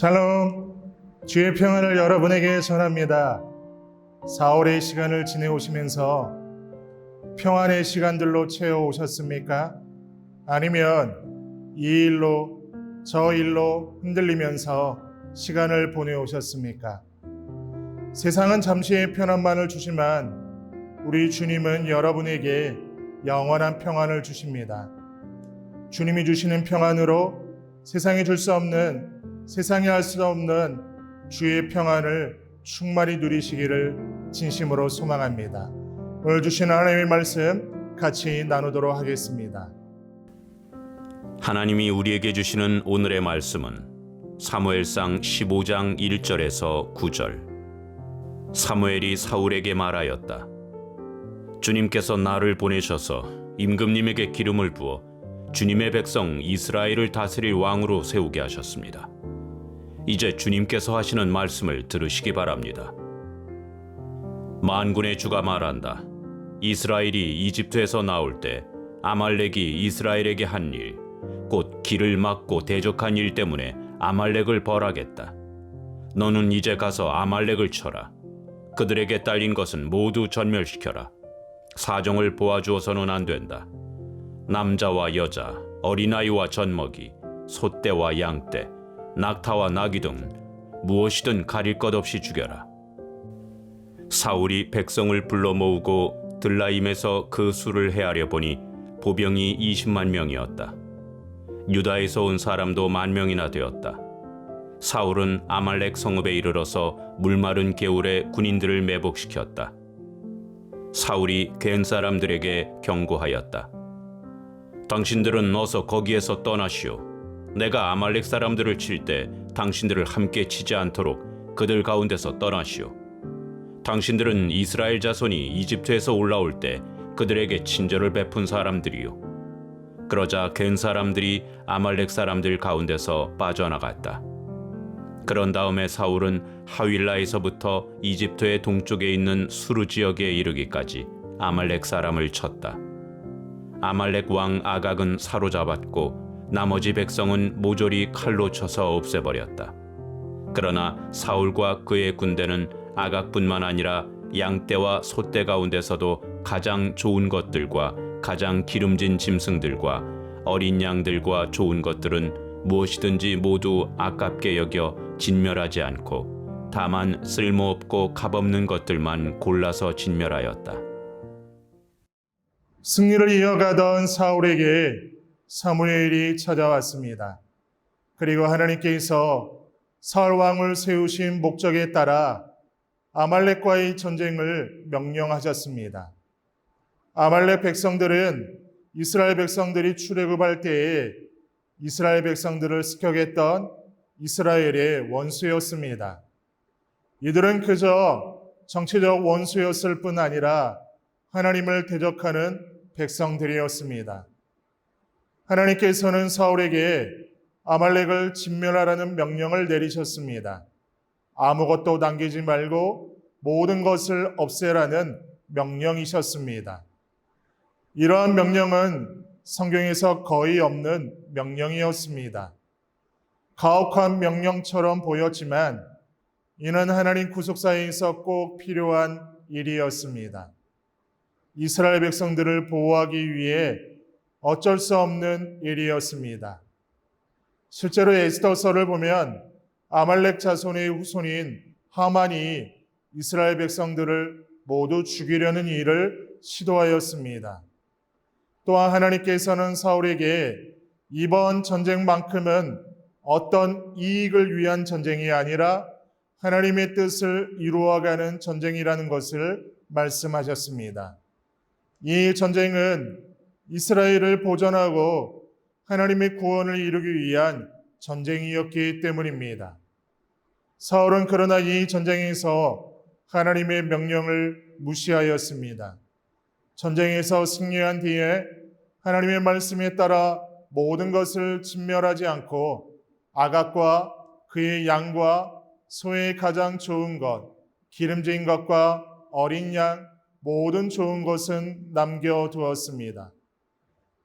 샬롬, 주의 평안을 여러분에게 전합니다. 사흘의 시간을 지내오시면서 평안의 시간들로 채워오셨습니까? 아니면 이 일로 저 일로 흔들리면서 시간을 보내오셨습니까? 세상은 잠시의 편안만을 주지만 우리 주님은 여러분에게 영원한 평안을 주십니다. 주님이 주시는 평안으로 세상이 줄 수 없는, 세상이 할 수 없는 주의 평안을 충만히 누리시기를 진심으로 소망합니다. 오늘 주신 하나님의 말씀 같이 나누도록 하겠습니다. 하나님이 우리에게 주시는 오늘의 말씀은 사무엘상 15장 1절에서 9절. 사무엘이 사울에게 말하였다. 주님께서 나를 보내셔서 임금님에게 기름을 부어 주님의 백성 이스라엘을 다스릴 왕으로 세우게 하셨습니다. 이제 주님께서 하시는 말씀을 들으시기 바랍니다. 만군의 주가 말한다. 이스라엘이 이집트에서 나올 때 아말렉이 이스라엘에게 한 일, 곧 길을 막고 대적한 일 때문에 아말렉을 벌하겠다. 너는 이제 가서 아말렉을 쳐라. 그들에게 딸린 것은 모두 전멸시켜라. 사정을 보아주어서는 안 된다. 남자와 여자, 어린아이와 젖먹이, 소떼와 양떼, 낙타와 나귀 등 무엇이든 가릴 것 없이 죽여라. 사울이 백성을 불러 모으고 들라임에서 그 수를 헤아려 보니 보병이 20만 명이었다. 유다에서 온 사람도 10,000명이나 되었다. 사울은 아말렉 성읍에 이르러서 물마른 개울에 군인들을 매복시켰다. 사울이 겐 사람들에게 경고하였다. 당신들은 어서 거기에서 떠나시오. 내가 아말렉 사람들을 칠 때 당신들을 함께 치지 않도록 그들 가운데서 떠나시오. 당신들은 이스라엘 자손이 이집트에서 올라올 때 그들에게 친절을 베푼 사람들이요. 그러자 겐 사람들이 아말렉 사람들 가운데서 빠져나갔다. 그런 다음에 사울은 하윌라에서부터 이집트의 동쪽에 있는 수르 지역에 이르기까지 아말렉 사람을 쳤다. 아말렉 왕 아각은 사로잡았고 나머지 백성은 모조리 칼로 쳐서 없애버렸다. 그러나 사울과 그의 군대는 아각뿐만 아니라 양떼와 소떼 가운데서도 가장 좋은 것들과 가장 기름진 짐승들과 어린 양들과 좋은 것들은 무엇이든지 모두 아깝게 여겨 진멸하지 않고 다만 쓸모없고 값없는 것들만 골라서 진멸하였다. 승리를 이어가던 사울에게 사무엘이 찾아왔습니다. 그리고 하나님께서 사울 왕을 세우신 목적에 따라 아말렉과의 전쟁을 명령하셨습니다. 아말렉 백성들은 이스라엘 백성들이 출애굽할 때에 이스라엘 백성들을 습격했던 이스라엘의 원수였습니다. 이들은 그저 정치적 원수였을 뿐 아니라 하나님을 대적하는 백성들이었습니다. 하나님께서는 사울에게 아말렉을 진멸하라는 명령을 내리셨습니다. 아무것도 남기지 말고 모든 것을 없애라는 명령이셨습니다. 이러한 명령은 성경에서 거의 없는 명령이었습니다. 가혹한 명령처럼 보였지만 이는 하나님 구속사에서 꼭 필요한 일이었습니다. 이스라엘 백성들을 보호하기 위해 어쩔 수 없는 일이었습니다. 실제로 에스더서를 보면 아말렉 자손의 후손인 하만이 이스라엘 백성들을 모두 죽이려는 일을 시도하였습니다. 또한 하나님께서는 사울에게 이번 전쟁만큼은 어떤 이익을 위한 전쟁이 아니라 하나님의 뜻을 이루어가는 전쟁이라는 것을 말씀하셨습니다. 이 전쟁은 이스라엘을 보존하고 하나님의 구원을 이루기 위한 전쟁이었기 때문입니다. 사울은 그러나 이 전쟁에서 하나님의 명령을 무시하였습니다. 전쟁에서 승리한 뒤에 하나님의 말씀에 따라 모든 것을 진멸하지 않고 아각과 그의 양과 소의 가장 좋은 것, 기름진 것과 어린 양, 모든 좋은 것은 남겨두었습니다.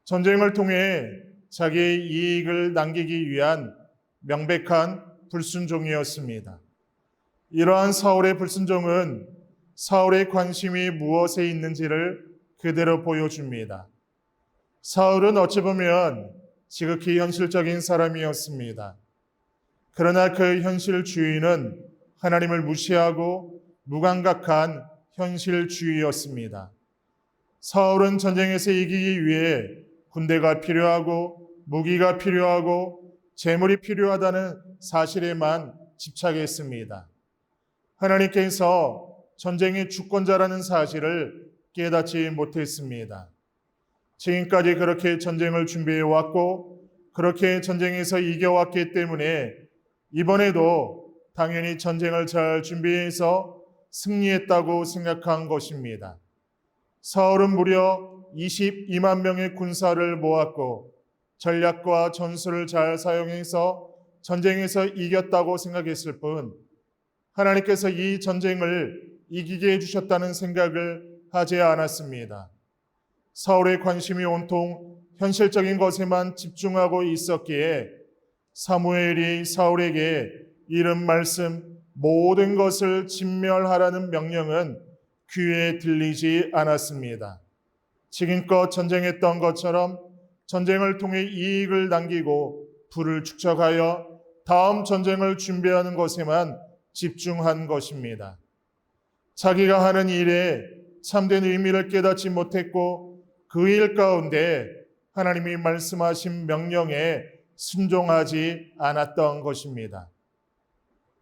전쟁을 통해 자기의 이익을 남기기 위한 명백한 불순종이었습니다. 이러한 사울의 불순종은 사울의 관심이 무엇에 있는지를 그대로 보여줍니다. 사울은 어찌 보면 지극히 현실적인 사람이었습니다. 그러나 그 현실주의는 하나님을 무시하고 무감각한 현실주의였습니다. 사울은 전쟁에서 이기기 위해 군대가 필요하고 무기가 필요하고 재물이 필요하다는 사실에만 집착했습니다. 하나님께서 전쟁의 주권자라는 사실을 깨닫지 못했습니다. 지금까지 그렇게 전쟁을 준비해 왔고 그렇게 전쟁에서 이겨왔기 때문에 이번에도 당연히 전쟁을 잘 준비해서 승리했다고 생각한 것입니다. 사울은 무려 22만 명의 군사를 모았고 전략과 전술을 잘 사용해서 전쟁에서 이겼다고 생각했을 뿐 하나님께서 이 전쟁을 이기게 해주셨다는 생각을 하지 않았습니다. 사울의 관심이 온통 현실적인 것에만 집중하고 있었기에 사무엘이 사울에게 이른 말씀 모든 것을 진멸하라는 명령은 귀에 들리지 않았습니다. 지금껏 전쟁했던 것처럼 전쟁을 통해 이익을 남기고 부를 축적하여 다음 전쟁을 준비하는 것에만 집중한 것입니다. 자기가 하는 일에 참된 의미를 깨닫지 못했고 그 일 가운데 하나님이 말씀하신 명령에 순종하지 않았던 것입니다.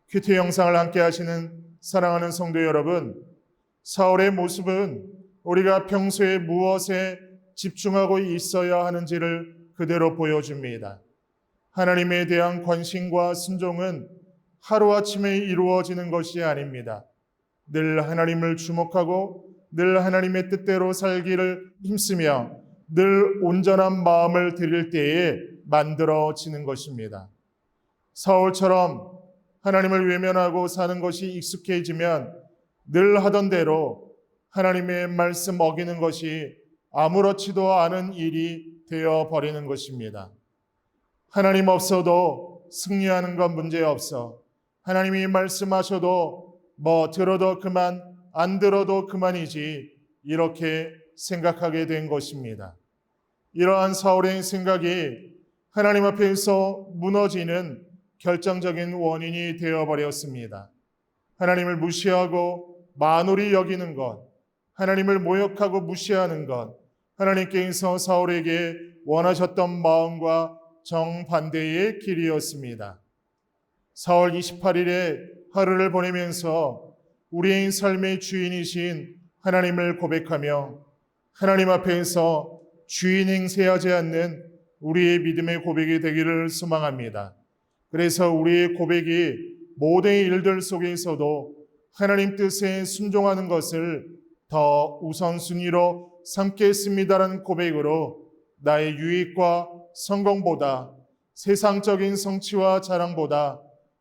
큐티 영상을 함께 하시는 사랑하는 성도 여러분, 사울의 모습은 우리가 평소에 무엇에 집중하고 있어야 하는지를 그대로 보여줍니다. 하나님에 대한 관심과 순종은 하루아침에 이루어지는 것이 아닙니다. 늘 하나님을 주목하고 늘 하나님의 뜻대로 살기를 힘쓰며 늘 온전한 마음을 드릴 때에 만들어지는 것입니다. 사울처럼 하나님을 외면하고 사는 것이 익숙해지면 늘 하던 대로 하나님의 말씀 어기는 것이 아무렇지도 않은 일이 되어버리는 것입니다. 하나님 없어도 승리하는 건 문제없어. 하나님이 말씀하셔도 뭐 들어도 그만, 안 들어도 그만이지 이렇게 생각하게 된 것입니다. 이러한 사울의 생각이 하나님 앞에서 무너지는 결정적인 원인이 되어버렸습니다. 하나님을 무시하고 만홀히 여기는 것, 하나님을 모욕하고 무시하는 것, 하나님께서 사울에게 원하셨던 마음과 정반대의 길이었습니다. 4월 28일에 하루를 보내면서 우리의 삶의 주인이신 하나님을 고백하며 하나님 앞에서 주인 행세하지 않는 우리의 믿음의 고백이 되기를 소망합니다. 그래서 우리의 고백이 모든 일들 속에서도 하나님 뜻에 순종하는 것을 더 우선순위로 삼겠습니다라는 고백으로 나의 유익과 성공보다 세상적인 성취와 자랑보다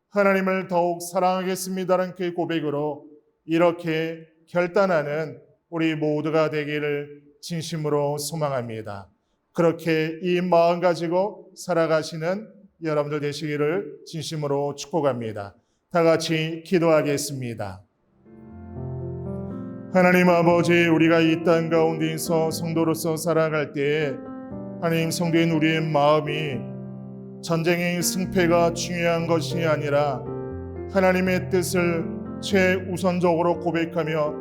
하나님을 더욱 사랑하겠습니다라는 그 고백으로 이렇게 결단하는 우리 모두가 되기를 진심으로 소망합니다. 그렇게 이 마음 가지고 살아가시는 여러분들 되시기를 진심으로 축복합니다. 다 같이 기도하겠습니다. 하나님 아버지, 우리가 이 땅 가운데서 성도로서 살아갈 때에 하나님 성도인 우리의 마음이 전쟁의 승패가 중요한 것이 아니라 하나님의 뜻을 최우선적으로 고백하며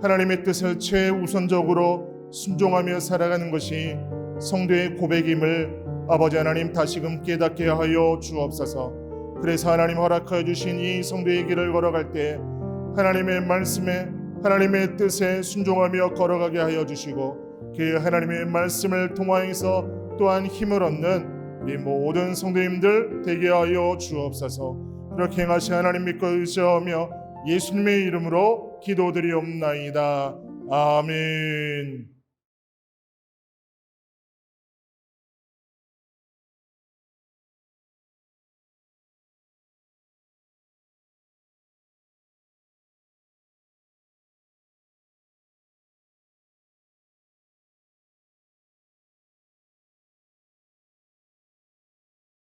하나님의 뜻을 최우선적으로 순종하며 살아가는 것이 성도의 고백임을 아버지 하나님 다시금 깨닫게 하여 주옵소서. 그래서 하나님 허락하여 주신 이 성도의 길을 걸어갈 때 하나님의 말씀에 하나님의 뜻에 순종하며 걸어가게 하여 주시고 그 하나님의 말씀을 통하여서 또한 힘을 얻는 우리 모든 성도님들 되게 하여 주옵소서. 이렇게 행하시 하나님 믿고 의지하며 예수님의 이름으로 기도드리옵나이다. 아멘.